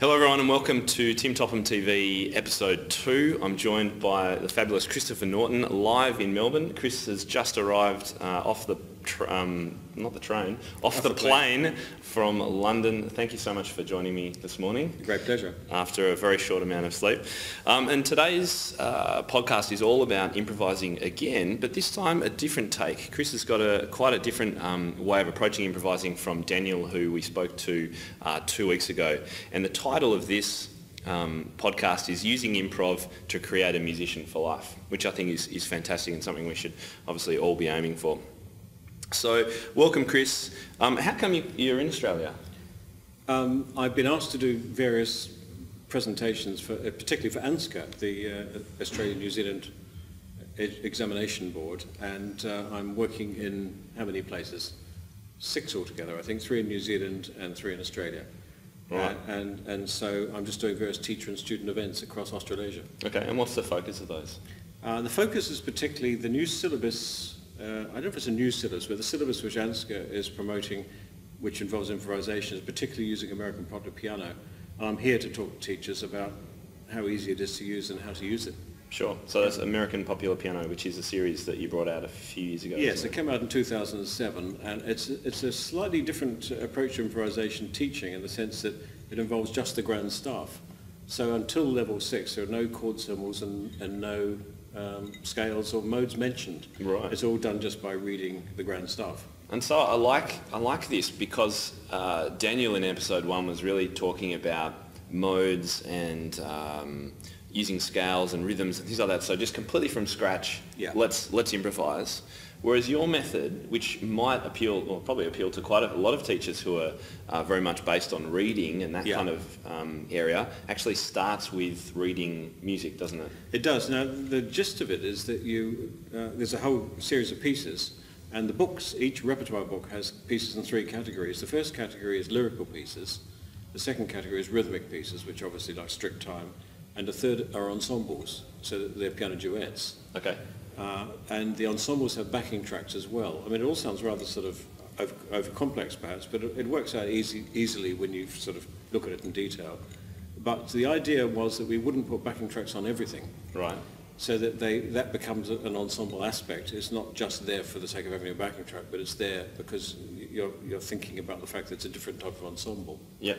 Hello everyone and welcome to Topham TV episode 2. I'm joined by the fabulous Christopher Norton live in Melbourne. Chris has just arrived off the plane from London. Thank you so much for joining me this morning. Great pleasure. After a very short amount of sleep. And today's podcast is all about improvising again, but this time a different take. Chris has got quite a different way of approaching improvising from Daniel, who we spoke to 2 weeks ago. And the title of this podcast is Using Improv to Create a Musician for Life, which I think is fantastic and something we should obviously all be aiming for. So, welcome Chris. How come you're in Australia? I've been asked to do various presentations, particularly for ANZCA, the Australian New Zealand Examination Board, and I'm working in how many places? 6 altogether, I think, 3 in New Zealand and 3 in Australia. Right. And so I'm just doing various teacher and student events across Australasia. Okay, and what's the focus of those? The focus is particularly the new syllabus. I don't know if it's a new syllabus, but the syllabus which ANZCA is promoting, which involves improvisation, is particularly using American popular piano. And I'm here to talk to teachers about how easy it is to use and how to use it. Sure. So that's American Popular Piano, which is a series that you brought out a few years ago. Yes, it came out in 2007, and it's a slightly different approach to improvisation teaching in the sense that it involves just the grand stuff. So until level 6, there are no chord symbols and no scales or modes mentioned. Right. It's all done just by reading the grand stuff. And so I like this because Daniel in episode 1 was really talking about modes and using scales and rhythms and things like that. So just completely from scratch, yeah. Let's improvise. Whereas your method, which might appeal, or probably appeal to quite a lot of teachers who are very much based on reading and that kind of area, actually starts with reading music, doesn't it? It does. Now, the gist of it is that there's a whole series of pieces, and the books, each repertoire book has pieces in 3 categories. The first category is lyrical pieces. The second category is rhythmic pieces, which obviously like strict time. And the third are ensembles, so they're piano duets. Okay. And the ensembles have backing tracks as well. I mean, it all sounds rather sort of over complex perhaps, but it works out easily when you sort of look at it in detail. But the idea was that we wouldn't put backing tracks on everything. Right. So that that becomes an ensemble aspect. It's not just there for the sake of having a backing track, but it's there because you're thinking about the fact that it's a different type of ensemble. Yeah.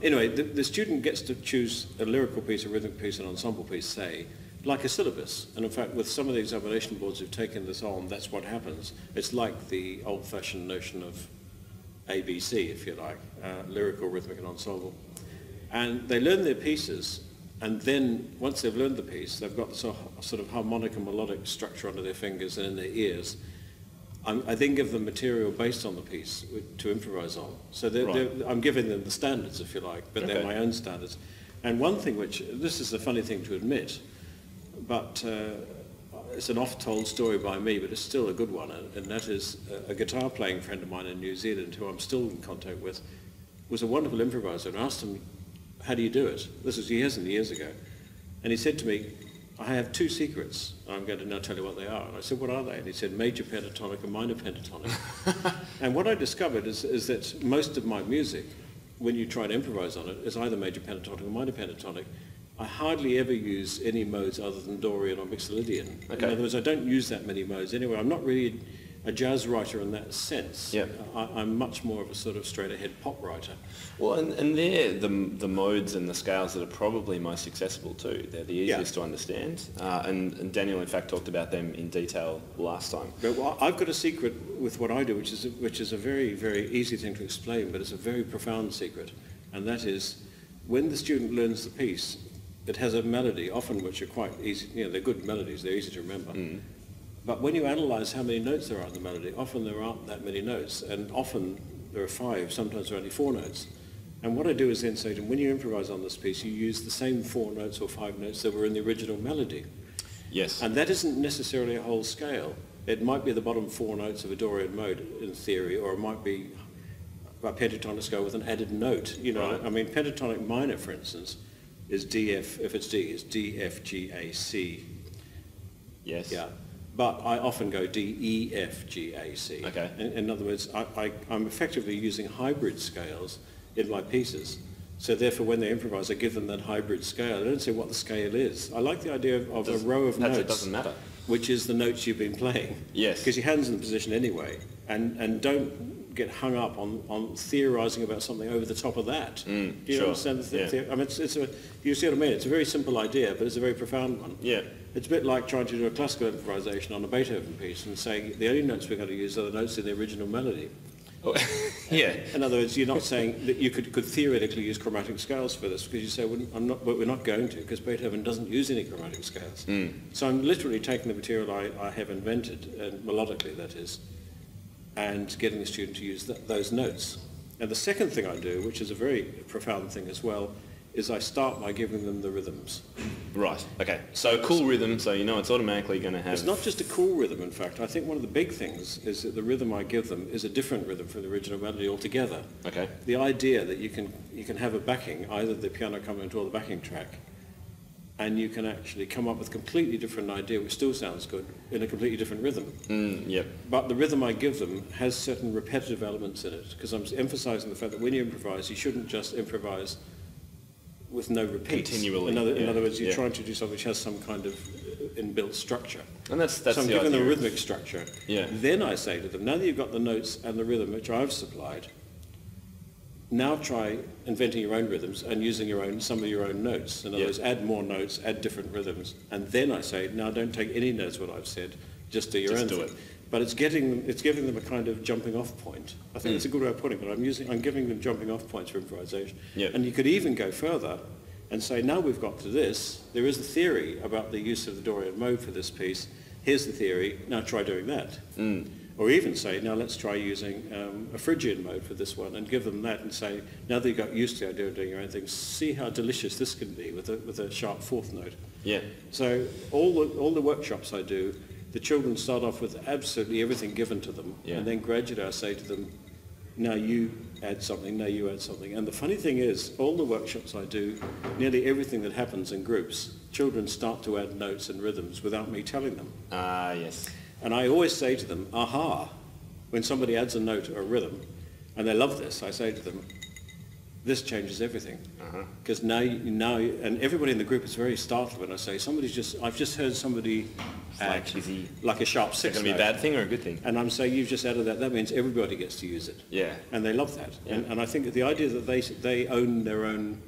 Anyway, the student gets to choose a lyrical piece, a rhythmic piece, an ensemble piece, say, like a syllabus. And in fact, with some of the examination boards who've taken this on, that's what happens. It's like the old-fashioned notion of ABC, if you like, lyrical, rhythmic, and ensemble. And they learn their pieces, and then once they've learned the piece, they've got sort of harmonic and melodic structure under their fingers and in their ears. I then give them material based on the piece to improvise on. So I'm giving them the standards, if you like, but they're my own standards. And one thing this is a funny thing to admit, but it's an oft-told story by me, but it's still a good one, and that is a guitar-playing friend of mine in New Zealand, who I'm still in contact with, was a wonderful improviser, and I asked him, how do you do it? This was years and years ago. And he said to me, I have 2 secrets. I'm going to now tell you what they are. And I said, what are they? And he said, major pentatonic and minor pentatonic. And what I discovered is that most of my music, when you try to improvise on it, is either major pentatonic or minor pentatonic. I hardly ever use any modes other than Dorian or Mixolydian. Okay. In other words, I don't use that many modes anyway. I'm not really a jazz writer in that sense. Yep. I'm much more of a sort of straight-ahead pop writer. Well, and they're the modes and the scales that are probably most accessible too. They're the easiest to understand. And Daniel, in fact, talked about them in detail last time. But I've got a secret with what I do, which is a very, very easy thing to explain, but it's a very profound secret. And that is, when the student learns the piece, it has a melody, often which are quite easy. They're good melodies. They're easy to remember. Mm. But when you analyse how many notes there are in the melody, often there aren't that many notes, and often there are 5, sometimes there are only 4 notes. And what I do is then say to them, when you improvise on this piece, you use the same 4 notes or 5 notes that were in the original melody. Yes. And that isn't necessarily a whole scale. It might be the bottom 4 notes of a Dorian mode in theory, or it might be a pentatonic scale with an added note. Right. I mean, pentatonic minor, for instance, is D, F, if it's D, is D, F, G, A, C. Yes. Yeah. But I often go D, E, F, G, A, C. Okay. In other words, I'm effectively using hybrid scales in my pieces. So therefore, when they improvise, I give them that hybrid scale. I don't say what the scale is. I like the idea of a row of notes. It doesn't matter. Which is the notes you've been playing. Yes. Because your hand's in the position anyway. And don't get hung up on theorising about something over the top of that. Do you understand the theory? I mean, you see what I mean? It's a very simple idea, but it's a very profound one. Yeah. It's a bit like trying to do a classical improvisation on a Beethoven piece and saying the only notes we're going to use are the notes in the original melody. Yeah. In other words, you're not saying that you could theoretically use chromatic scales for this, because you say, well, but we're not going to, because Beethoven doesn't use any chromatic scales. So I'm literally taking the material I have invented, and melodically that is, and getting the student to use those notes. And the second thing I do, which is a very profound thing as well, is I start by giving them the rhythms. Right, okay. So a cool rhythm, so you know it's automatically going to have... It's not just a cool rhythm, in fact. I think one of the big things is that the rhythm I give them is a different rhythm from the original melody altogether. Okay. The idea that you can have a backing, either the piano accompaniment or the backing track, and you can actually come up with a completely different idea, which still sounds good, in a completely different rhythm. Yep. But the rhythm I give them has certain repetitive elements in it, because I'm emphasising the fact that when you improvise, you shouldn't just improvise with no repeats. Continually. In other words, you're trying to do something which has some kind of inbuilt structure. And that's so I'm the giving them a idea. rhythmic structure. Yeah. Then I say to them, now that you've got the notes and the rhythm which I've supplied, now try inventing your own rhythms and using some of your own notes. In other words, add more notes, add different rhythms. And then I say, now don't take any notes what I've said, just do your own thing. But it's giving them a kind of jumping off point. I think it's a good way of putting it, but I'm giving them jumping off points for improvisation. Yep. And you could even go further and say, now we've got to this, there is a theory about the use of the Dorian mode for this piece. Here's the theory, now try doing that. Or even say, now let's try using a Phrygian mode for this one, and give them that and say, now that you've got used to the idea of doing your own thing, see how delicious this can be with a sharp fourth note. Yeah. So all the workshops I do, the children start off with absolutely everything given to them, and then gradually I say to them, now you add something, now you add something. And the funny thing is, all the workshops I do, nearly everything that happens in groups, children start to add notes and rhythms without me telling them. Yes. And I always say to them, aha, when somebody adds a note or a rhythm, and they love this, I say to them, this changes everything. Because now, and everybody in the group is very startled when I say, I've just heard somebody add like a sharp sixth note. Is that going to be a bad thing or a good thing? And I'm saying, you've just added that. That means everybody gets to use it. Yeah. And they love that. Yeah. And I think the idea that they own their own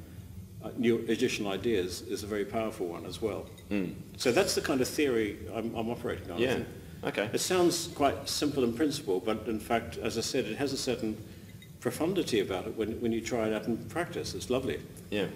new additional ideas is a very powerful one as well. So that's the kind of theory I'm operating on. Yeah. Okay. It sounds quite simple in principle, but in fact, as I said, it has a certain profundity about it when you try it out in practice. It's lovely. Yeah.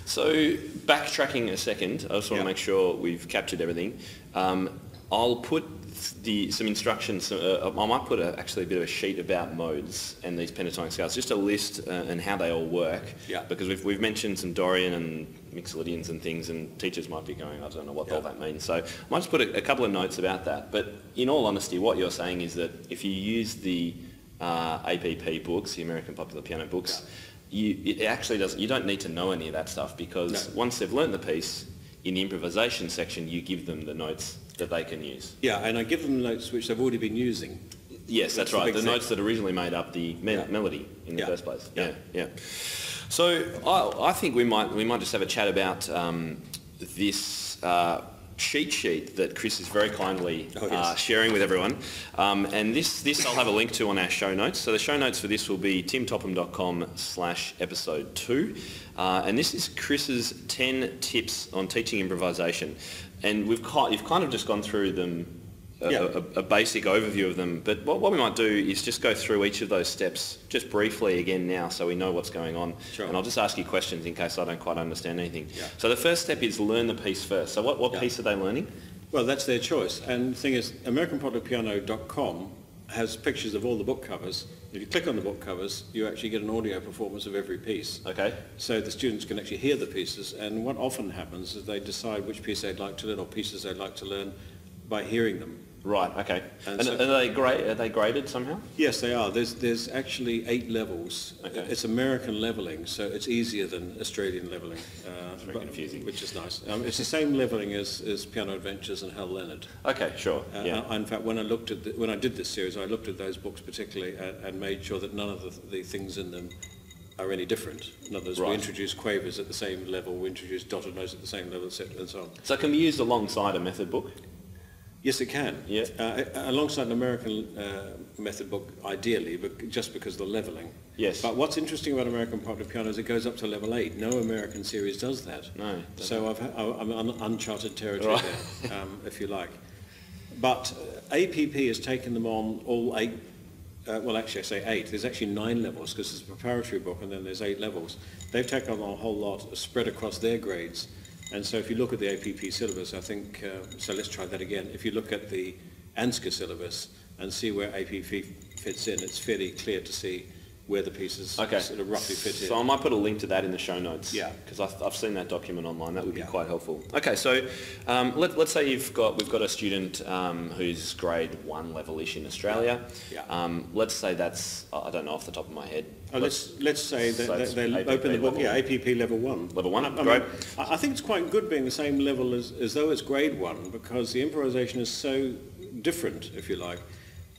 So backtracking a second, I just want to make sure we've captured everything. I'll put some instructions. I might put actually a bit of a sheet about modes and these pentatonic scales, just a list and how they all work. Yeah. Because we've mentioned some Dorian and Mixolydians and things, and teachers might be going, I don't know what all that means. So I might just put a couple of notes about that. But in all honesty, what you're saying is that if you use the APP books, the American Popular Piano books, it actually doesn't. You don't need to know any of that stuff, because once they've learnt the piece, in the improvisation section, you give them the notes that they can use. Yeah, and I give them the notes which they've already been using. Yes, that's right. The notes that originally made up the melody in the first place. Yeah. So I think we might just have a chat about this cheat sheet that Chris is very kindly sharing with everyone. And this I'll have a link to on our show notes. So the show notes for this will be timtopham.com/episode 2. And this is Chris's 10 tips on teaching improvisation. And you've kind of just gone through them, a basic overview of them. But what we might do is just go through each of those steps just briefly again now, so we know what's going on. Sure. And I'll just ask you questions in case I don't quite understand anything. Yeah. So the first step is learn the piece first. So what piece are they learning? Well, that's their choice. And the thing is, AmericanPopularPiano.com has pictures of all the book covers. If you click on the book covers, you actually get an audio performance of every piece. Okay. So the students can actually hear the pieces, and what often happens is they decide which piece they'd like to learn or pieces they'd like to learn by hearing them. Right, okay. And so, are they graded somehow? Yes, they are. There's actually 8 levels. Okay. It's American levelling, so it's easier than Australian levelling. It's very confusing. Which is nice. It's the same levelling as Piano Adventures and Hal Leonard. Okay, sure. In fact, when I did this series, I looked at those books particularly and made sure that none of the things in them are any different. In other words, Right. we introduce quavers at the same level, we introduce dotted notes at the same level, etc., and so on. So it can be used alongside a method book? Yes, it can. Yeah. Alongside an American method book, ideally, but just because of the leveling. Yes. But what's interesting about American popular piano is it goes up to level 8. No American series does that. No. So I'm on uncharted territory Right. there, if you like. But APP has taken them on all 8. Well, actually, I say 8. There's actually 9 levels because it's a preparatory book, and then there's 8 levels. They've taken on a whole lot spread across their grades. And so if you look at the APP syllabus, I think, so let's try that again. If you look at the ANZCA syllabus and see where APP fits in, it's fairly clear to see where the pieces sort of roughly fit in. So I might put a link to that in the show notes. Yeah. Because I've seen that document online. That would be Yeah. quite helpful. Okay, so let's say we've got a student who's grade 1 level-ish in Australia. Yeah. Let's say that's, I don't know off the top of my head. Let's say that they APP open the book, level. APP level 1. Level 1, I great. mean, I think it's quite good being the same level as though it's grade 1, because the improvisation is so different, if you like,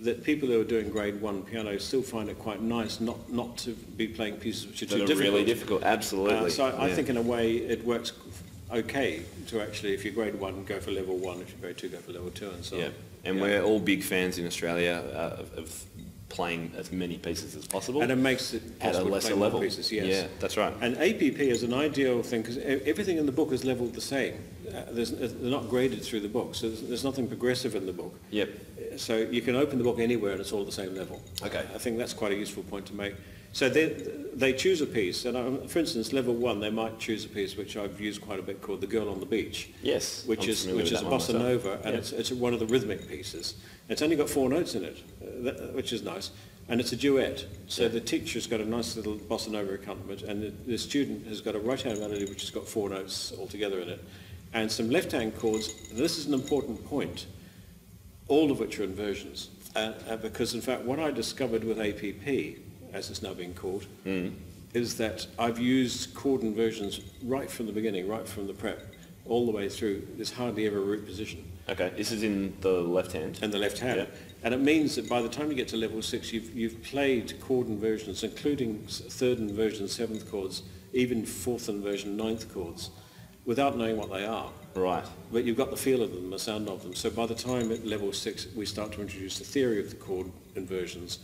that people who are doing grade 1 piano still find it quite nice not to be playing pieces which are too difficult. Really difficult, absolutely. So I think in a way it works okay to actually, if you're grade 1, go for level 1, if you're grade 2, go for level 2, and so on. And we're all big fans in Australia of playing as many pieces as possible. And it makes it at a possible to lesser play more level. pieces, yes. Yeah, that's right. And APP is an ideal thing because everything in the book is leveled the same. They're not graded through the book, so there's nothing progressive in the book. Yep. So you can open the book anywhere and it's all the same level. Okay. I think that's quite a useful point to make. So they choose a piece, and for instance, level 1, they might choose a piece which I've used quite a bit called The Girl on the Beach. Yes. Which is a bossa nova, and it's one of the rhythmic pieces. It's only got 4 notes in it, which is nice. And it's a duet, so the teacher's got a nice little bossa nova accompaniment, and the student has got a right-hand melody which has got 4 notes altogether in it, and some left-hand chords. And this is an important point, all of which are inversions, because in fact what I discovered with APP, as it's now being called, is that I've used chord inversions right from the beginning, right from the prep, all the way through. There's hardly ever a root position. Okay, this is in the left hand. And the left hand. Yeah. And it means that by the time you get to level 6, you've played chord inversions, including 3rd inversion, 7th chords, even 4th inversion, 9th chords, without knowing what they are. Right. But you've got the feel of them, the sound of them. So by the time at level 6 we start to introduce the theory of the chord inversions,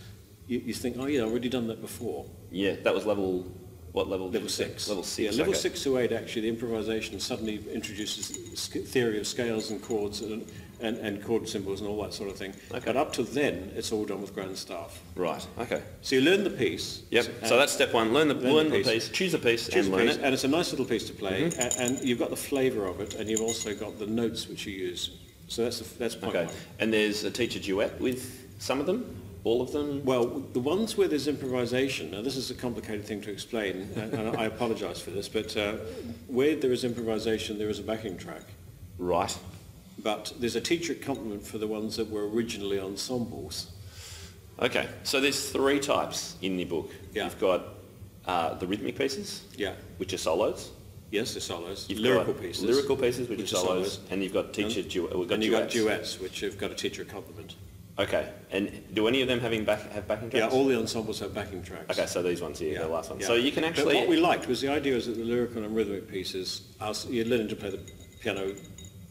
you think, oh yeah, I've already done that before. Yeah, that was level, what level? Level 6. Level 6, Yeah, level okay. 6 to 8, actually, the improvisation suddenly introduces theory of scales and chords and chord symbols and all that sort of thing. Okay. But up to then, it's all done with grand staff. Right, okay. So you learn the piece. Yep, so that's step 1, learn the piece, choose a piece Choose and a learn piece, it. and it's a nice little piece to play, and you've got the flavour of it, and you've also got the notes which you use. So that's point Okay, 1. and there's a teacher duet with some of them? All of them? Well, the ones where there's improvisation, now this is a complicated thing to explain, and I apologise for this, but where there is improvisation, there is a backing track. Right. But there's a teacher accompaniment for the ones that were originally ensembles. Okay, so there's 3 types in the book. Yeah. You've got the rhythmic pieces, Yeah. which are solos. Yes, the solos. You've Lyrical got pieces. Lyrical pieces, which are which are solos. solos. And you've got teacher duet. We've got And you've got duets. duets, which have got a teacher accompaniment. Okay, and do any of them have backing tracks? Yeah, all the ensembles have backing tracks. Okay, so these ones here, Yeah, the last one. yeah. So you can actually... But what we liked was the idea was that the lyrical and rhythmic pieces, you're learning to play the piano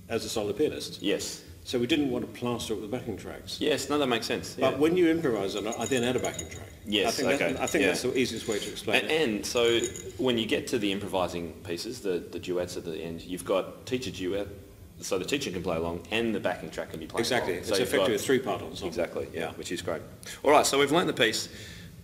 as a solo pianist. Yes. So we didn't want to plaster it with backing tracks. Yes, no, that makes sense. Yeah. But when you improvise on it, I then add a backing track. Yes, I think yeah. that's the easiest way to explain it. And so when you get to the improvising pieces, the duets at the end, you've got teacher duet, so the teacher can play along and the backing track can be playing Exactly. along. It's So you've effectively a got- 3-part ensemble. Exactly, yeah, which is great. All right, so we've learnt the piece.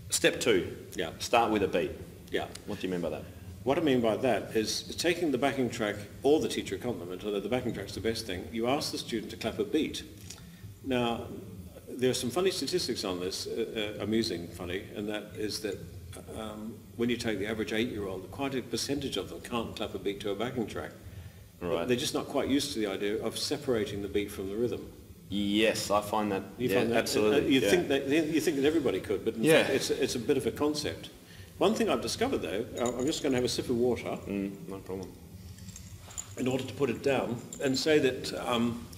Step 2, Yeah. start with a beat. Yeah. What do you mean by that? What I mean by that is taking the backing track or the teacher accompaniment, although the backing track's the best thing, you ask the student to clap a beat. Now, there are some funny statistics on this, amusing funny, and that is that when you take the average 8-year-old, quite a percentage of them can't clap a beat to a backing track. Right. They're just not quite used to the idea of separating the beat from the rhythm. Yes, I find that. You yeah, find that, absolutely. you yeah. think that everybody could, but in Yeah. fact it's a bit of a concept. One thing I've discovered though, I'm just going to have a sip of water No problem. in order to put it down, and say that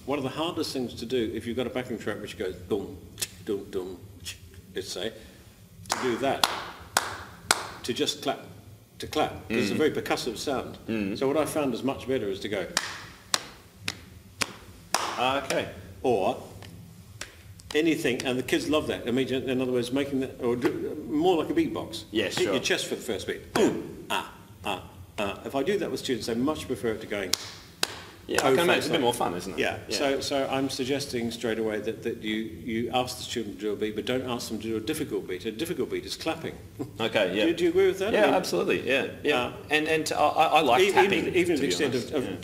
one of the hardest things to do if you've got a backing track which goes dum, dum, dum, let's say, to do that to just clap, because it's a very percussive sound. So what I found is much better is to go, Okay. or anything, and the kids love that. I mean, in other words, making that, or more like a beatbox. Yes, Hit sure. your chest for the first beat. If I do that with students, they much prefer it to going. Yeah, I can imagine it's a bit more fun, isn't it? Yeah. So I'm suggesting straight away that you ask the student to do a beat, but don't ask them to do a difficult beat. A difficult beat is clapping. Okay, yeah. Do you agree with that? Yeah, I mean, absolutely, yeah. I like tapping. Even to the be extent honest. of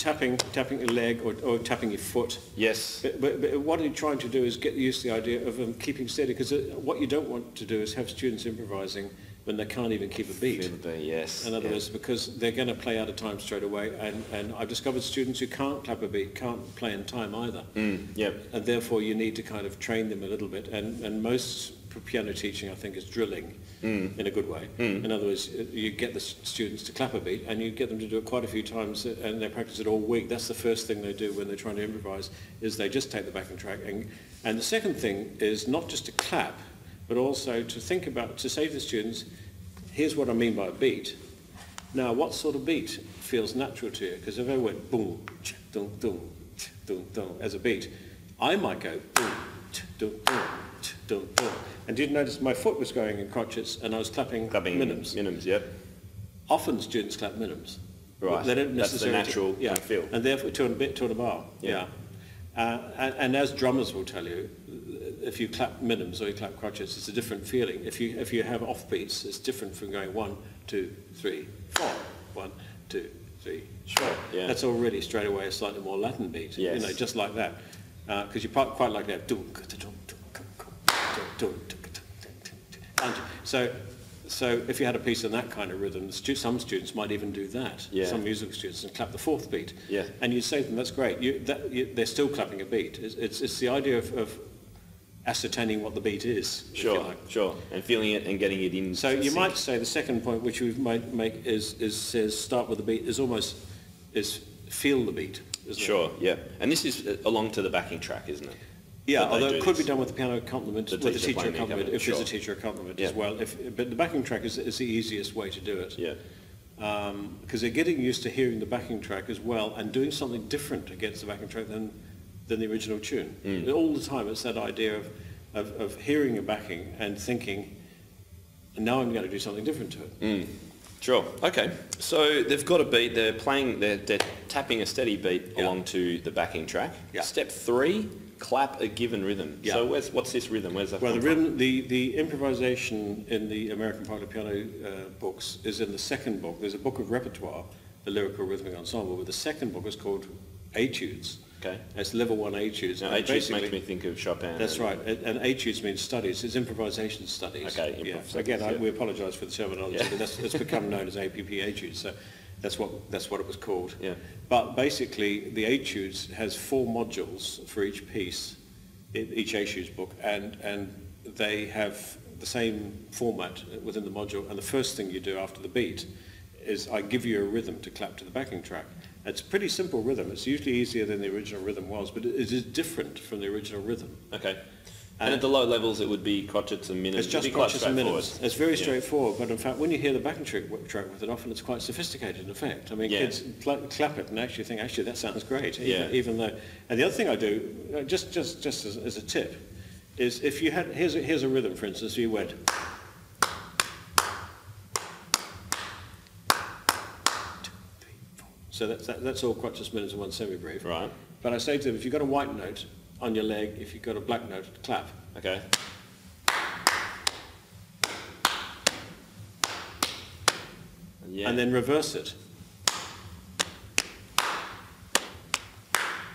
tapping your leg or tapping your foot. Yes. But what you're trying to do is get used to the idea of keeping steady, because what you don't want to do is have students improvising when they can't even keep a beat. Yes. In other words, because they're going to play out of time straight away, and I've discovered students who can't clap a beat can't play in time either. Yep. And therefore you need to kind of train them a little bit, and most piano teaching, I think, is drilling in a good way. In other words, you get the students to clap a beat, and you get them to do it quite a few times, and they practice it all week. That's the first thing they do when they're trying to improvise, is they just take the backing track. And the second thing is not just to clap, but also to think about, to say to the students, here's what I mean by a beat. Now, what sort of beat feels natural to you? Because if I went boom, ch, dum, dum, ch, dum, dum, as a beat, I might go boom, ch, dum, dum, ch, dum, dum. And did you notice my foot was going in crotchets and I was clapping minims? Minims, yep. Often students clap minims. Right. They don't That's the necessarily natural kind of feel. And therefore to a bar. Yeah. And as drummers will tell you, if you clap minims or you clap crotchets, it's a different feeling. If you have offbeats, it's different from going 1, 2, 3, 4, 1, 2, 3, 4. Yeah. That's already straight away a slightly more Latin beat. Yes. You know, just like that, because you quite like that. So if you had a piece in that kind of rhythm, some students might even do that. Yeah. Some musical students, and clap the fourth beat. Yeah. And you say to them, that's great. They're still clapping a beat. It's the idea of ascertaining what the beat is. If you like. Sure. And feeling it and getting it in. So you might say the second point, which we might make, says start with the beat, is feel the beat. Sure, yeah. And this is along to the backing track, isn't it? Yeah, although it could be done with the piano accompaniment, with the teacher accompaniment, if sure. there's a teacher accompaniment as well. But the backing track is the easiest way to do it. Yeah. Because they're getting used to hearing the backing track as well and doing something different against the backing track than the original tune. All the time it's that idea of hearing a backing and thinking, and now I'm going to do something different to it. Sure. Okay. So they've got a beat. They're playing. They're tapping a steady beat along to the backing track. Yeah. Step 3: clap a given rhythm. Yeah. So what's this rhythm? Where's that? Well, come the from? rhythm, the improvisation in the American Part of Piano books is in the second book. There's a book of repertoire, the lyrical rhythmic ensemble, but the second book is called Etudes. Okay. It's level 1 etudes. Now, etudes makes me think of Chopin. That's right. And etudes means studies. It's improvisation studies. Okay. Improv Yeah. studies, Again, we apologise for the terminology, Yeah. but it's become known as APP etudes. So that's what it was called. Yeah. But basically, the etudes has 4 modules for each piece, each etudes book, and they have the same format within the module. And the first thing you do after the beat is I give you a rhythm to clap to the backing track. It's a pretty simple rhythm. It's usually easier than the original rhythm was, but it is different from the original rhythm. Okay. And at the low levels, it would be crotchets and minims. It's just It'd be quite crotchets and minims. straightforward. It's very straightforward, but in fact, when you hear the backing track with it, often it's quite sophisticated, in effect. I mean, kids clap it and actually think, actually, that sounds great. Even though... And the other thing I do, just as a tip, is if you had... Here's a rhythm, for instance, you went... So that's all crotchets, minims, and 1 semi-breve. Right. But I say to them, if you've got a white note on your leg, if you've got a black note, clap. Okay. And then reverse it.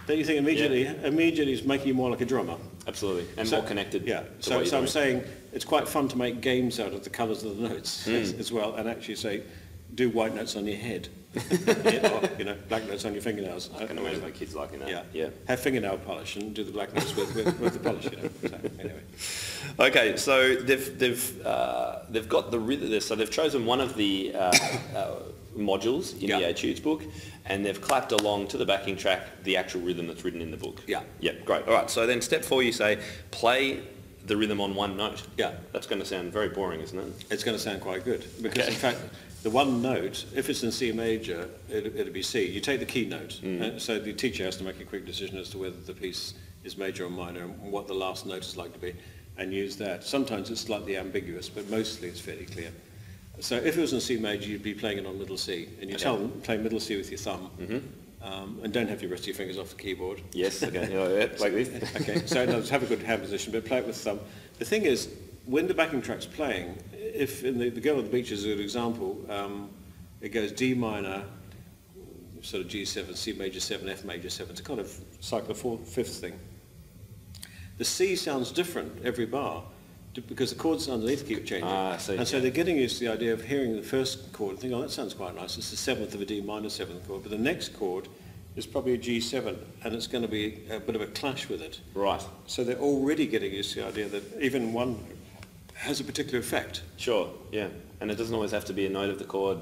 Don't you think immediately it's making you more like a drummer? Absolutely. And more connected. Yeah. So I'm saying it's quite fun to make games out of the colours of the notes as well, and actually say, do white notes on your head. Or, black notes on your fingernails. I can imagine the kids liking that. Yeah. Have fingernail polish and do the black notes with the polish. So, anyway. Okay, so they've got the rhythm. So they've chosen one of the modules in the Etudes book, and they've clapped along to the backing track the actual rhythm that's written in the book. Yeah. Yep. Great. All right. So then step 4, you say play the rhythm on one note. Yeah. That's going to sound very boring, isn't it? It's going to sound quite good because, Okay. in fact, the one note, if it's in C major, it'll be C. You take the key note, so the teacher has to make a quick decision as to whether the piece is major or minor and what the last note is like to be, and use that. Sometimes it's slightly ambiguous, but mostly it's fairly clear. So if it was in C major, you'd be playing it on middle C, and you tell them, play middle C with your thumb, and don't have your rest of your fingers off the keyboard. Yes, okay, yeah, like this. Okay, so no, have a good hand position, but play it with thumb. The thing is, when the backing track's playing, if in the Girl on the Beach is a good example, it goes D minor, sort of G7, C major 7, F major 7. It's a kind of cycle of fifth thing. The C sounds different every bar because the chords underneath keep changing. I see, and so they're getting used to the idea of hearing the first chord and thinking, oh, that sounds quite nice. It's the seventh of a D minor 7th chord. But the next chord is probably a G7, and it's going to be a bit of a clash with it. Right. So they're already getting used to the idea that even one has a particular effect. Sure, yeah. And it doesn't always have to be a note of the chord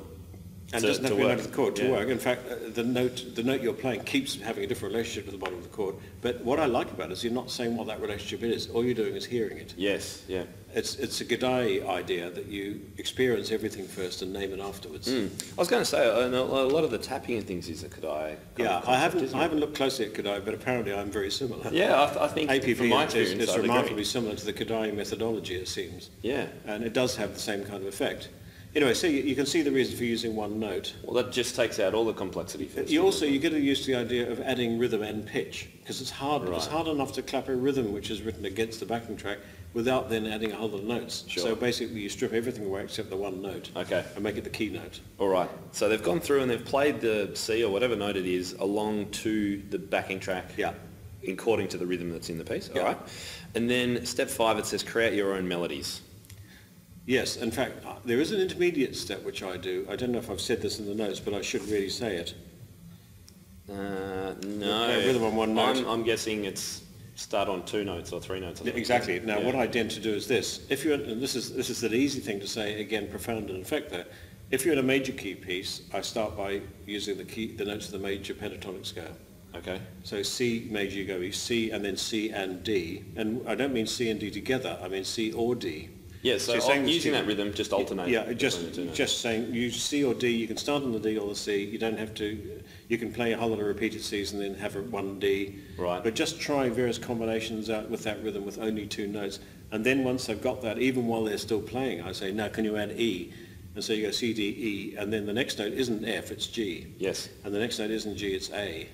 And to, doesn't have to to be a work. note of the chord to Yeah. work. In fact, the note you're playing keeps having a different relationship with the bottom of the chord. But what I like about it is you're not saying what that relationship is. All you're doing is hearing it. Yes, yeah. It's a Godai idea that you experience everything first and name it afterwards. I was going to say, a lot of the tapping and things is a Kodai. Yeah, I haven't looked closely at Godai, but apparently I'm very similar. Yeah, I think APP from my experience, is I'd remarkably agree. similar to the Kodai methodology, it seems. Yeah. And it does have the same kind of effect. Anyway, so you can see the reason for using one note. Well, that just takes out all the complexity first. You get used to the idea of adding rhythm and pitch, because it's hard. Right. It's hard enough to clap a rhythm which is written against the backing track without then adding a whole lot of notes. Sure. So basically you strip everything away except the one note. Okay. And make it the key note. All right. So they've gone through and they've played the C or whatever note it is along to the backing track. Yeah. According to the rhythm that's in the piece. Yeah. All right. And then step 5, it says create your own melodies. Yes, in fact, there is an intermediate step which I do. I don't know if I've said this in the notes, but I should really say it. No. Play a rhythm on one note. I'm guessing it's start on 2 notes or 3 notes. Or something. Exactly. Now, Yeah. what I tend to do is this. If you're, and this is an easy thing to say, again, profound and effect there. If you're in a major key piece, I start by using the notes of the major pentatonic scale. Okay. So C major, you go C and then C and D. And I don't mean C and D together, I mean C or D. Yeah, so you're saying using that rhythm, just alternate. Yeah, between the two notes. just saying use C or D. You can start on the D or the C. You don't have to. You can play a whole lot of repeated Cs and then have one D. Right. But just try various combinations out with that rhythm with only 2 notes. And then once they've got that, even while they're still playing, I say, now can you add E? And so you go C, D, E, and then the next note isn't F, it's G. Yes. And the next note isn't G, it's A.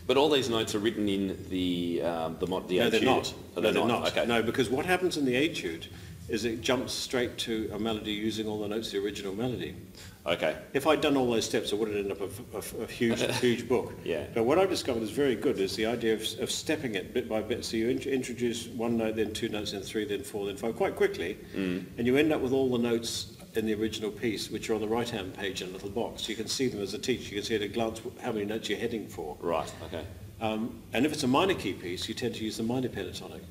But all these notes are written in the No, etude. they're not. Oh, No, they're they're not. not. Okay. No, because what happens in the etude is it jumps straight to a melody using all the notes of the original melody. Okay. If I'd done all those steps, it would have ended up a huge, huge book. Yeah. But what I've discovered is very good is the idea of stepping it bit by bit. So you introduce 1 note, then 2 notes, then 3, then 4, then 5, quite quickly, and you end up with all the notes in the original piece, which are on the right-hand page in a little box. You can see them as a teacher. You can see at a glance how many notes you're heading for. Right. Okay. And if it's a minor key piece, you tend to use the minor pentatonic.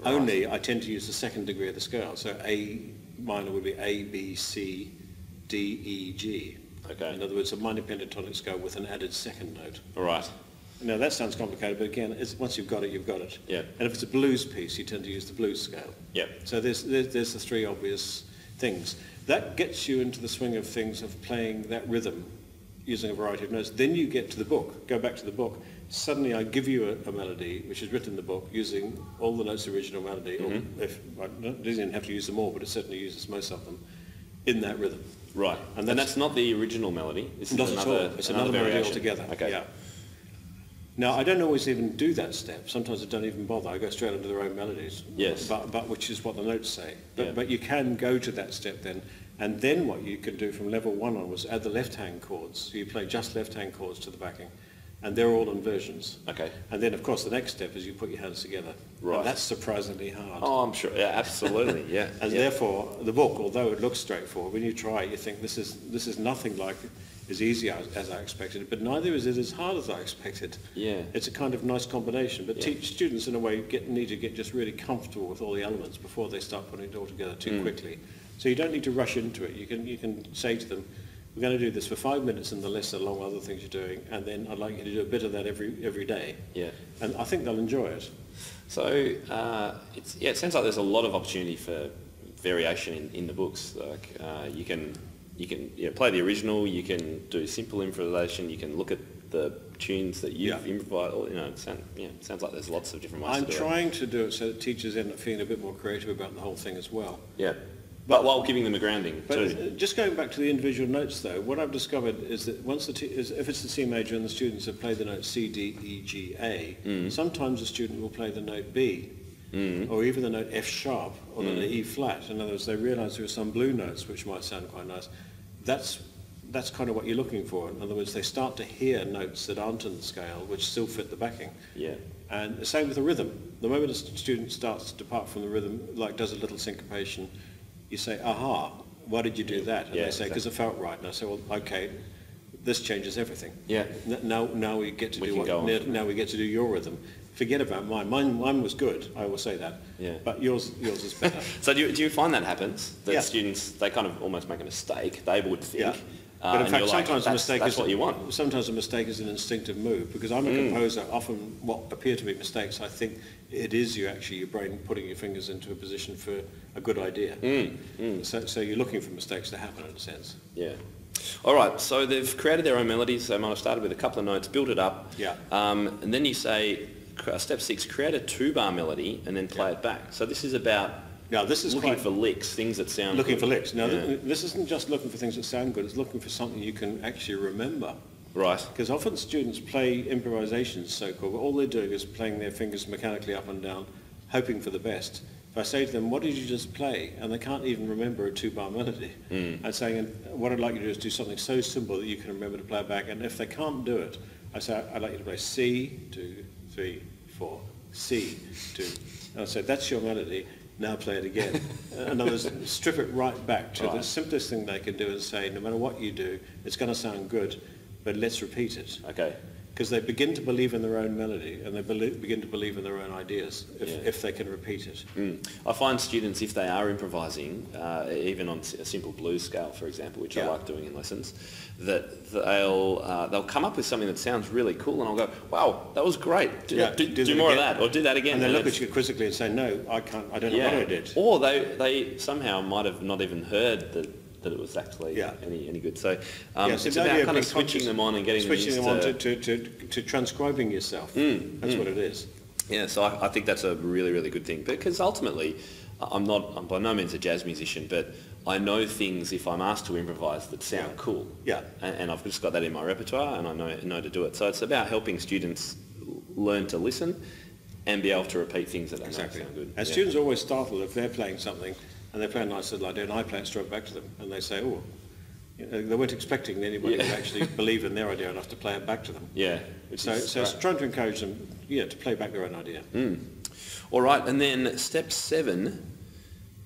Right. Only I tend to use the second degree of the scale. So A minor would be A, B, C, D, E, G. Okay. In other words, a minor pentatonic scale with an added second note. All right. Now that sounds complicated, but again, once you've got it, you've got it. Yeah. And if it's a blues piece, you tend to use the blues scale. Yeah. So there's the 3 obvious things. That gets you into the swing of things of playing that rhythm using a variety of notes. Then you get to the book, go back to the book. Suddenly I give you a melody which is written in the book using all the notes of the original melody, or if I didn't have to use them all, but it certainly uses most of them, in that rhythm. Right. And that's not the original melody. This is Not at all. It's another melody variation. altogether. Okay. Yeah. Now, I don't always even do that step. Sometimes I don't even bother. I go straight into their own melodies. Yes. But which is what the notes say. Yeah. But you can go to that step then. And then what you can do from level 1 onwards, add the left-hand chords. So you play just left-hand chords to the backing. And they're all inversions. Okay. And then, of course, the next step is you put your hands together. Right. And that's surprisingly hard. Oh, I'm sure. Yeah, absolutely. Yeah. And yeah. therefore, the book, although it looks straightforward, when you try it, you think this is nothing like as easy as I expected, but neither is it as hard as I expected. Yeah. It's a kind of nice combination, but students, in a way, need to get just really comfortable with all the elements before they start putting it all together too quickly. So you don't need to rush into it. You can say to them, we're going to do this for 5 minutes in the lesson along with other things you're doing, and then I'd like you to do a bit of that every day. Yeah. And I think they'll enjoy it. So it sounds like there's a lot of opportunity for variation in the books. Like you can play the original, you can do simple improvisation, you can look at the tunes that you've improvised. It sounds like there's lots of different ways to do it. I'm trying to do it so that teachers end up feeling a bit more creative about the whole thing as well. Yeah. But while giving them a grounding too. Just going back to the individual notes though, what I've discovered is that once if it's the C major and the students have played the note C, D, E, G, A, sometimes the student will play the note B, or even the note F sharp, or the E flat. In other words, they realise there are some blue notes which might sound quite nice. That's kind of what you're looking for. In other words, they start to hear notes that aren't in the scale, which still fit the backing. Yeah. And the same with the rhythm. The moment a student starts to depart from the rhythm, like does a little syncopation, you say, aha, why did you do that? And they say, because it felt right. And I say, well, okay, this changes everything. Yeah. Now we get to now we get to do your rhythm. Forget about mine. Mine was good. I will say that. Yeah. But yours is better. So do you find that happens? That students, they kind of almost make a mistake, they would think. Yeah. But in fact, sometimes a mistake that's what you want. Sometimes a mistake is an instinctive move, because I'm a composer. Often, what appear to be mistakes, I think it is your brain putting your fingers into a position for a good idea. So you're looking for mistakes to happen in a sense. Yeah. All right. So they've created their own melodies. They might have started with a couple of notes, built it up. Yeah. And then you say, step 6, create a 2-bar melody and then play it back. So this is about. Now, this is looking for licks, things that sound looking good. for licks. Now, this isn't just looking for things that sound good. It's looking for something you can actually remember. Right. Because often students play improvisations, so-called, but all they're doing is playing their fingers mechanically up and down, hoping for the best. If I say to them, what did you just play? And they can't even remember a 2-bar melody. I'm saying, what I'd like you to do is do something so simple that you can remember to play it back. And if they can't do it, I say, I'd like you to play C, 2, 3, 4, C, 2. And I say, that's your melody. Now play it again. In other words, strip it right back to the simplest thing they can do and say, no matter what you do, it's going to sound good, but let's repeat it. Okay. Because they begin to believe in their own melody, and they begin to believe in their own ideas if they can repeat it. I find students, if they are improvising, even on a simple blues scale, for example, which I like doing in lessons, that they'll come up with something that sounds really cool, and I'll go, wow, that was great. Do more of that, or do that again. And they look at you quizzically and say, no, I can't, I don't know what I did. Or they somehow might have not even heard that it was actually any good. So it's about kind of switching them on and getting them on to transcribing yourself. That's what it is. Yeah, so I think that's a really, really good thing, because ultimately I'm by no means a jazz musician, but I know things, if I'm asked to improvise, that sound cool. Yeah. And I've just got that in my repertoire, and I know to do it. So it's about helping students learn to listen and be able to repeat things that they know sound good. And students are always startled if they're playing something and they play a nice little idea, and I play it straight back to them, and they say, oh, they weren't expecting anybody to actually believe in their idea enough to play it back to them. Yeah. So it's trying to encourage them, to play back their own idea. All right, and then step 7,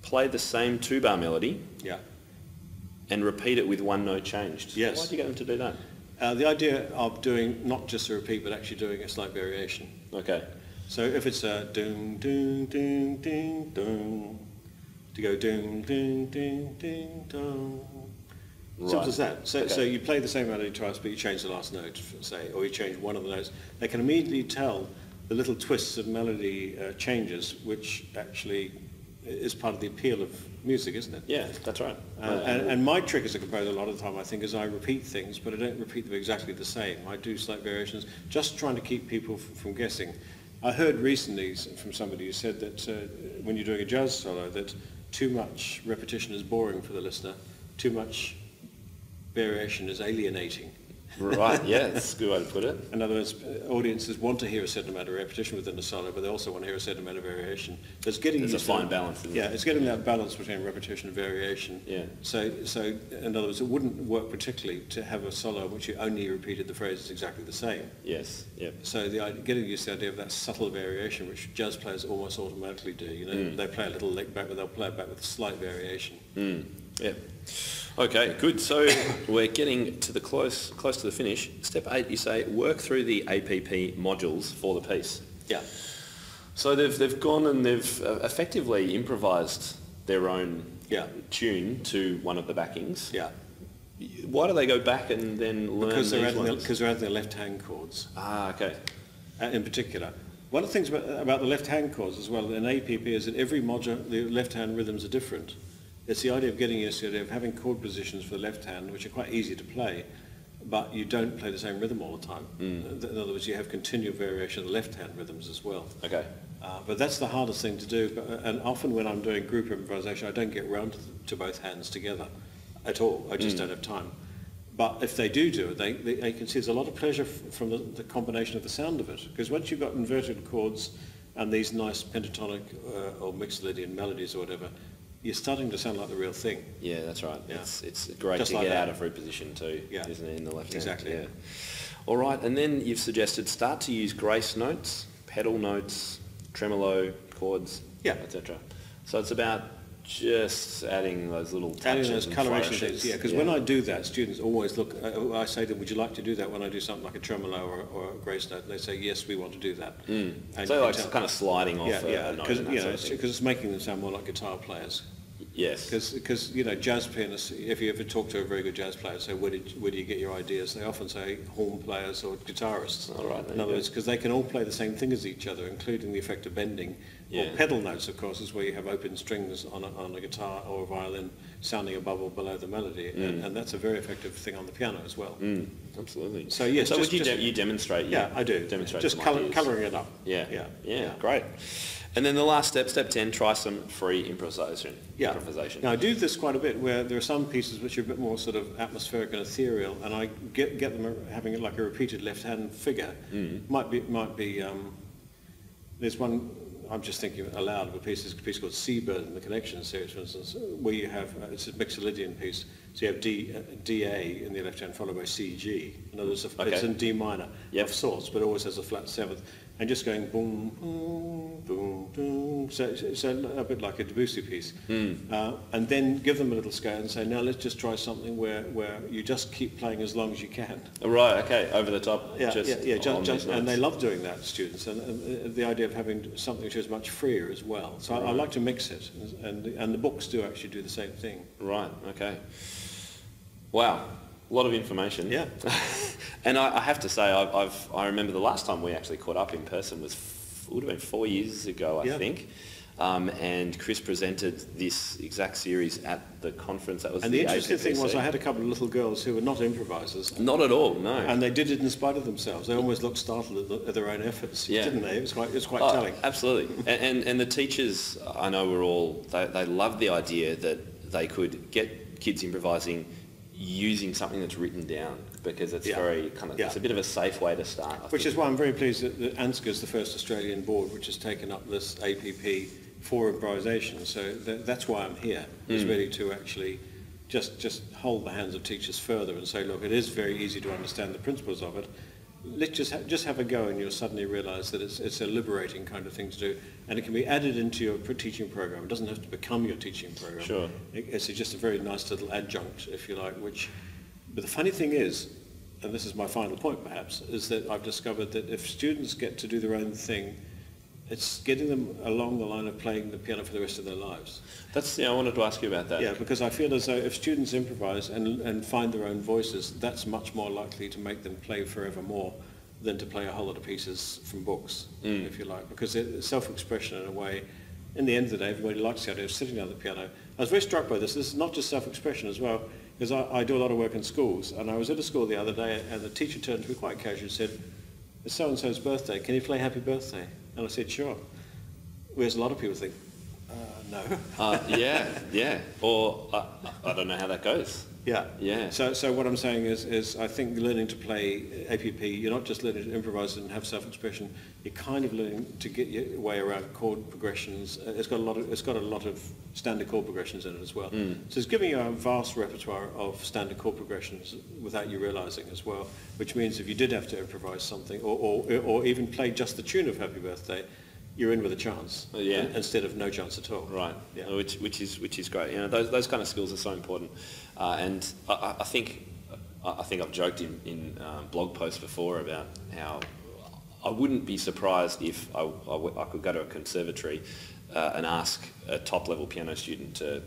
play the same 2-bar melody. Yeah. And repeat it with one note changed. Yes. Why did you get them to do that? The idea of doing not just a repeat, but actually doing a slight variation. Okay. So if it's a doom, doom, doom, doom, doom, to go doom, doom, doom, doom, doom. Simple as that. So you play the same melody twice, but you change the last note, say, or you change one of the notes. They can immediately tell the little twists of melody changes, which actually is part of the appeal of music, isn't it? Yeah, that's right. And my trick as a composer a lot of the time, I think, is I repeat things, but I don't repeat them exactly the same. I do slight variations, just trying to keep people from guessing. I heard recently from somebody who said that when you're doing a jazz solo, that too much repetition is boring for the listener, too much variation is alienating. Right, yeah, that's a good way to put it. In other words, audiences want to hear a certain amount of repetition within a solo, but they also want to hear a certain amount of variation. So there's a fine balance. It's getting that balance between repetition and variation. Yeah. So in other words, it wouldn't work particularly to have a solo in which you only repeated the phrases exactly the same. Yes. Yep. So getting used to the idea of that subtle variation, which jazz players almost automatically do. They play a little lick back, but they'll play it back with slight variation. Yeah. Okay, good. So we're getting to the close to the finish. Step 8, you say work through the APP modules for the piece. Yeah. So they've gone and they've effectively improvised their own tune to one of the backings. Yeah. Why do they go back and then learn Because these ones? because they're adding the left-hand chords. Ah, okay. In particular. One of the things about the left-hand chords as well in APP is that every module, the left-hand rhythms are different. It's the idea of getting used to the idea of having chord positions for the left hand, which are quite easy to play, but you don't play the same rhythm all the time. In other words, you have continual variation of the left-hand rhythms as well. Okay. But that's the hardest thing to do, and often when I'm doing group improvisation, I don't get round to both hands together at all. I just don't have time. But if they do it, they can see there's a lot of pleasure from the combination of the sound of it. Because once you've got inverted chords and these nice pentatonic or Mixolydian melodies or whatever, you're starting to sound like the real thing. Yeah, that's right. Yeah. It's great Just to like get that. out of root position too, isn't it, in the left hand? Exactly. Yeah. All right, and then you've suggested start to use grace notes, pedal notes, tremolo chords, etc. So it's about just adding those little touches Adding those and coloration flourishes. things, because when I do that, students always look, I say to them, would you like to do that when I do something like a tremolo or a grace note? And they say, yes, we want to do that. And So like kind of sliding off a note because and that sort of thing. it's making them sound more like guitar players. Yes. Because jazz pianists, if you ever talk to a very good jazz player, say, where do you get your ideas? They often say horn players or guitarists. All right, In other words, because they can all play the same thing as each other, including the effect of bending. Or pedal notes, of course, is where you have open strings on a guitar or a violin sounding above or below the melody, and that's a very effective thing on the piano as well. Absolutely. So yes, So just, would you demonstrate? yeah, I do. Demonstrate Just some ideas. colouring it up. Yeah, great. And then the last step, step 10, try some free improvisation. Yeah. Improvisation. Now I do this quite a bit, where there are some pieces which are a bit more sort of atmospheric and ethereal, and I get them having it like a repeated left-hand figure. Might be. There's one. I'm just thinking aloud of a piece called Seabird in the Connection series, for instance, where you have it's a Mixolydian piece. So you have DA in the left hand, followed by CG. In other words, it's in D minor of sorts, but always has a flat seventh, and just going boom, boom, boom, boom. So a bit like a Debussy piece. And then give them a little scale and say, now let's just try something where you just keep playing as long as you can. Right. Okay. Over the top. And they love doing that, students, and the idea of having something which is much freer as well. So I like to mix it, and the books do actually do the same thing. Right. Okay. Wow. A lot of information. Yeah. And I have to say, I remember the last time we actually caught up in person would have been 4 years ago, I think. And Chris presented this exact series at the conference. That was and the interesting thing was I had a couple of little girls who were not improvisers. Not at all, no. And they did it in spite of themselves. They almost looked startled at their own efforts, didn't they? It was quite telling. Absolutely. And the teachers, I know, were all, they loved the idea that they could get kids improvising using something that's written down, because it's very kind of, it's a bit of a safe way to start. Which is why I'm very pleased that ANZCA is the first Australian board which has taken up this APP for improvisation. So that's why I'm here, is really to actually just hold the hands of teachers further and say, look, it is very easy to understand the principles of it. Let's just have a go, and you'll suddenly realise that it's a liberating kind of thing to do, and it can be added into your teaching program. It doesn't have to become your teaching program. Sure. It's just a very nice little adjunct, if you like. But the funny thing is, and this is my final point perhaps, is that I've discovered that if students get to do their own thing, it's getting them along the line of playing the piano for the rest of their lives. I wanted to ask you about that. Yeah, because I feel as though if students improvise and find their own voices, that's much more likely to make them play forever more than to play a whole lot of pieces from books, if you like. Because it's self-expression in a way. In the end of the day, everybody likes the idea of sitting down at the piano. I was very struck by this. This is not just self-expression as well, because I do a lot of work in schools, and I was at a school the other day, and the teacher turned to me quite casually and said, it's so-and-so's birthday, can you play Happy Birthday? And I said, sure. Whereas a lot of people think, no. Or I don't know how that goes. Yeah. So what I'm saying is I think learning to play APP, you're not just learning to improvise and have self-expression, you're kind of learning to get your way around chord progressions. It's got a lot of standard chord progressions in it as well. So it's giving you a vast repertoire of standard chord progressions without you realising as well, which means if you did have to improvise something or even play just the tune of Happy Birthday, you're in with a chance, instead of no chance at all. Right, which is great. You know, those kind of skills are so important, and I think I've joked in blog posts before about how I wouldn't be surprised if I could go to a conservatory and ask a top-level piano student to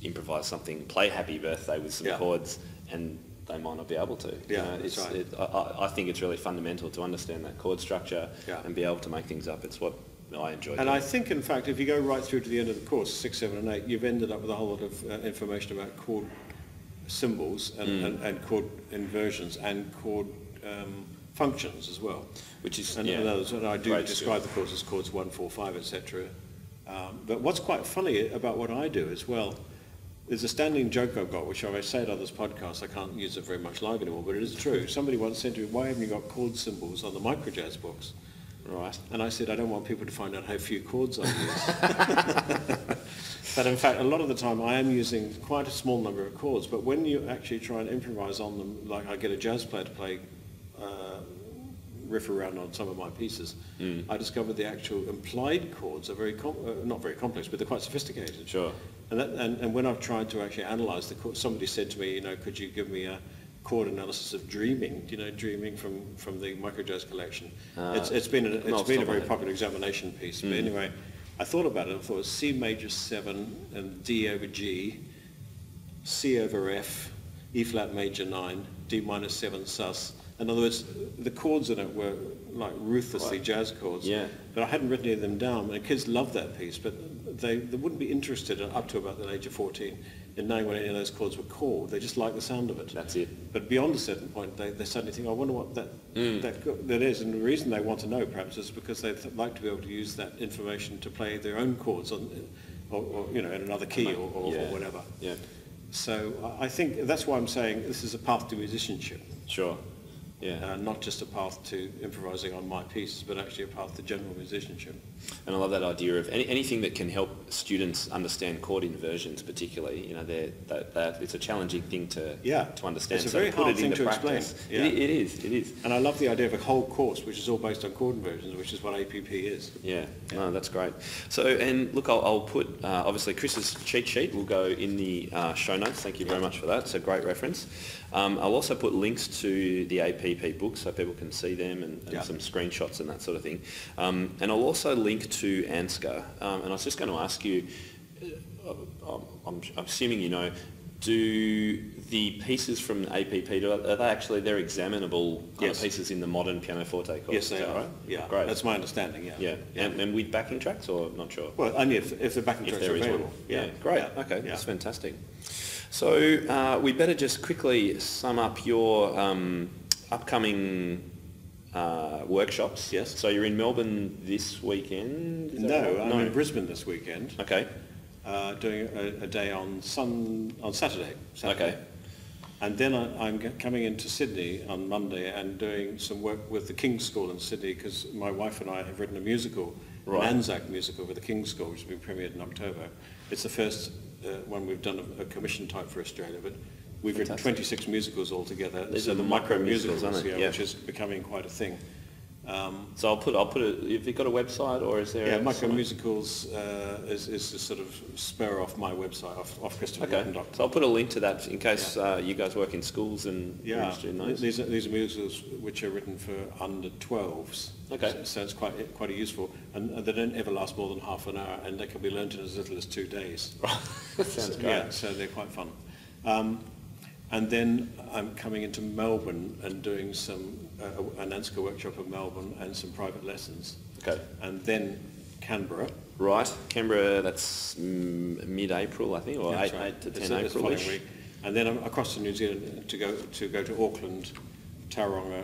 improvise something, play Happy Birthday with some chords, and they might not be able to. Yeah, that's right. I think it's really fundamental to understand that chord structure and be able to make things up. It's what I enjoy doing. And I think, in fact, if you go right through to the end of the course, 6, 7 and 8, you've ended up with a whole lot of information about chord symbols and chord inversions and chord functions as well. Which is, and I do describe the course as chords 1, 4, 5, etc. But what's quite funny about what I do as well, there's a standing joke I've got, which I say at others' podcasts, I can't use it very much live anymore, but it is true. Somebody once said to me, why haven't you got chord symbols on the microjazz books? Right. And I said, I don't want people to find out how few chords I use. But in fact, a lot of the time I am using quite a small number of chords, but when you actually try and improvise on them, like I get a jazz player to play riff around on some of my pieces, I discovered the actual implied chords are very not very complex, but they're quite sophisticated. Sure. And when I've tried to actually analyse the chords, somebody said to me, could you give me a chord analysis of Dreaming? Dreaming from the microjazz collection. It's been a very popular examination piece. But anyway, I thought about it. I thought it was C major 7 and D over G, C over F, E flat major 9, D minor 7 sus. In other words, the chords in it were like ruthlessly jazz chords. Yeah. But I hadn't written any of them down. And kids loved that piece, but they wouldn't be interested up to about the age of 14 in knowing what any of those chords were called. They just like the sound of it. That's it. But beyond a certain point, they suddenly think, I wonder what that is. And the reason they want to know, perhaps, is because they'd like to be able to use that information to play their own chords on, or in another key or whatever. Yeah. So I think that's why I'm saying this is a path to musicianship. Sure. Yeah. Not just a path to improvising on my pieces, but actually a path to general musicianship. And I love that idea of anything that can help students understand chord inversions, particularly. That it's a challenging thing to understand. It's a very hard thing to explain. Yeah. It is. And I love the idea of a whole course which is all based on chord inversions, which is what APP is. Yeah. No, that's great. So, and look, I'll put, obviously Chris's cheat sheet will go in the show notes. Thank you very much for that. It's a great reference. I'll also put links to the APP books so people can see them and some screenshots and that sort of thing. And I'll also link to ANZCA. And I was just going to ask you, I'm assuming do the pieces from APP, are they actually, they're examinable pieces in the modern pianoforte course? Yes, they are. Right? Yeah, great. That's my understanding, Yeah. And with backing tracks, or not sure? Well, only if the backing tracks are available. Yeah, great. Yeah. Okay, that's fantastic. So we better just quickly sum up your upcoming workshops. Yes. So you're in Melbourne this weekend? No, I'm in Brisbane this weekend. Okay. Doing a day on Saturday. Okay. And then I'm coming into Sydney on Monday and doing some work with the King's School in Sydney, because my wife and I have written a musical, an ANZCA musical with the King's School, which will be premiered in October. It's the first one we've done a commission type for Australia, but we've written 26 musicals altogether. These are the micro musicals, aren't they? Which is becoming quite a thing. So I'll put it. Have you got a website, or is there? Yeah, Micro Musicals is a sort of spur off my website, off Christopher Norton. So I'll put a link to that in case you guys work in schools and you're interested in those. These are musicals which are written for under 12s. Okay. So it's quite useful, and they don't ever last more than half an hour, and they can be learnt in as little as 2 days. That sounds great. Yeah, so they're quite fun. And then I'm coming into Melbourne and doing an ANZCA workshop in Melbourne and some private lessons. Okay. And then Canberra. Right, Canberra, that's mid-April, I think, or 8 to 10 April-ish. Week. And then I'm across to New Zealand to go to Auckland, Tauranga,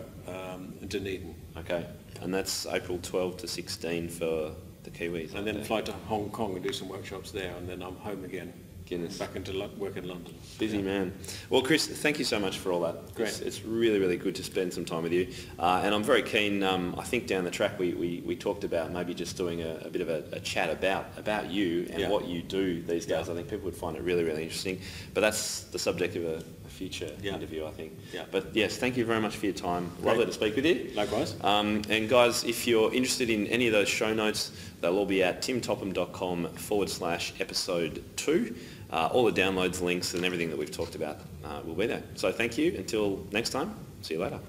Dunedin. Okay, and that's April 12 to 16 for the Kiwis. And then fly to Hong Kong and do some workshops there, and then I'm home again. Guinness. Back into work in London. Busy man. Well, Chris, thank you so much for all that. Great. It's really, really good to spend some time with you. And I'm very keen, I think down the track we talked about maybe just doing a bit of a chat about you and what you do these days. I think people would find it really, really interesting. But that's the subject of a future interview, I think. Yeah. But yes, thank you very much for your time. Great. Lovely to speak with you. Likewise. And guys, if you're interested in any of those show notes, they'll all be at timtopham.com/episode 2. All the downloads, links and everything that we've talked about will be there. So thank you. Until next time, see you later.